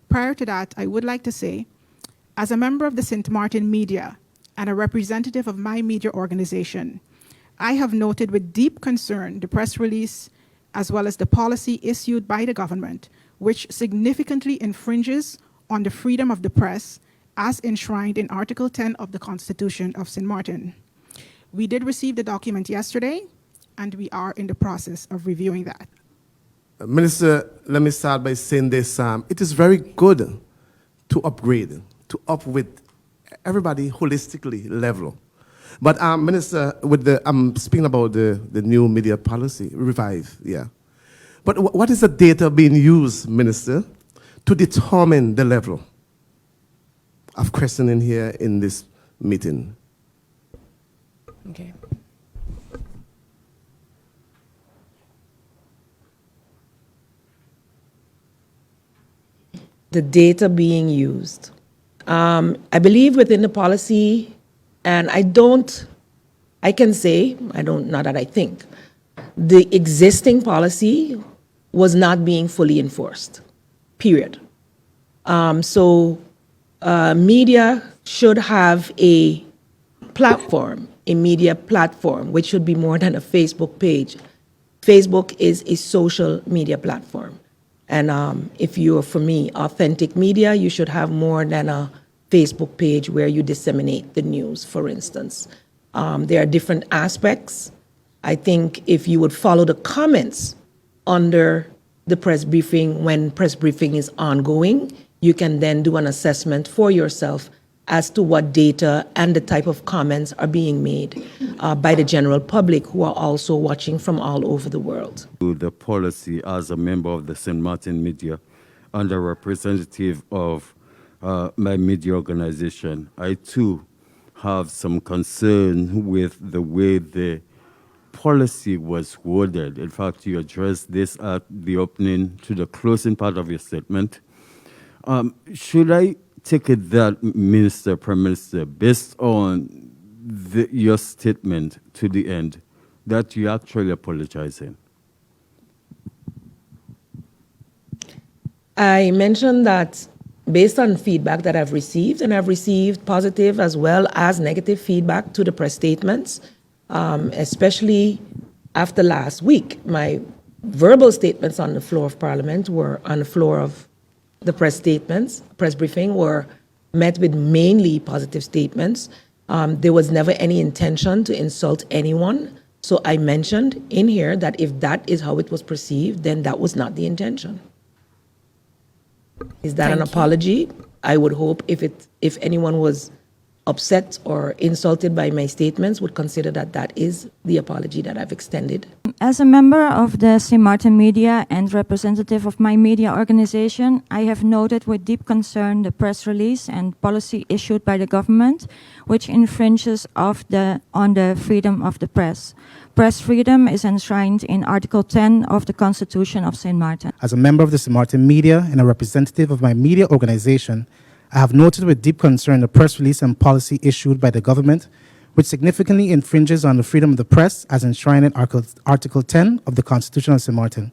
Prior to that, I would like to say, as a member of the St. Maarten media and a representative of my media organization, I have noted with deep concern the press release as well as the policy issued by the government, which significantly infringes on the freedom of the press as enshrined in Article 10 of the Constitution of St. Maarten. We did receive the document yesterday, and we are in the process of reviewing that. Minister, let me start by saying this. It is very good to upgrade, to up with everybody holistically level. But Minister, I'm speaking about the new media policy, revive, yeah. But what is the data being used, Minister, to determine the level of questioning here in this meeting? Okay. The data being used. I believe within the policy, and I can say, not that I think, the existing policy was not being fully enforced, period. Media should have a platform, a media platform, which should be more than a Facebook page. Facebook is a social media platform. And if you're, for me, authentic media, you should have more than a Facebook page where you disseminate the news, for instance. There are different aspects. I think if you would follow the comments under the press briefing when press briefing is ongoing, you can then do an assessment for yourself as to what data and the type of comments are being made by the general public who are also watching from all over the world. The policy as a member of the St. Maarten media and a representative of my media organization, I too have some concern with the way the policy was worded. In fact, you addressed this at the opening to the closing part of your statement. Should I take it that, Minister, Prime Minister, based on your statement to the end, that you're actually apologizing? I mentioned that based on feedback that I've received, and I've received positive as well as negative feedback to the press statements, especially after last week. My verbal statements on the floor of Parliament were on the floor of the press statements, press briefing, were met with mainly positive statements. There was never any intention to insult anyone. So I mentioned in here that if that is how it was perceived, then that was not the intention. Is that an apology? I would hope if anyone was upset or insulted by my statements, would consider that that is the apology that I've extended. As a member of the St. Maarten media and representative of my media organization, I have noted with deep concern the press release and policy issued by the government, which infringes on the freedom of the press. Press freedom is enshrined in Article 10 of the Constitution of St. Maarten. As a member of the St. Maarten media and a representative of my media organization, I have noted with deep concern the press release and policy issued by the government, which significantly infringes on the freedom of the press as enshrined in Article 10 of the Constitution of St. Maarten.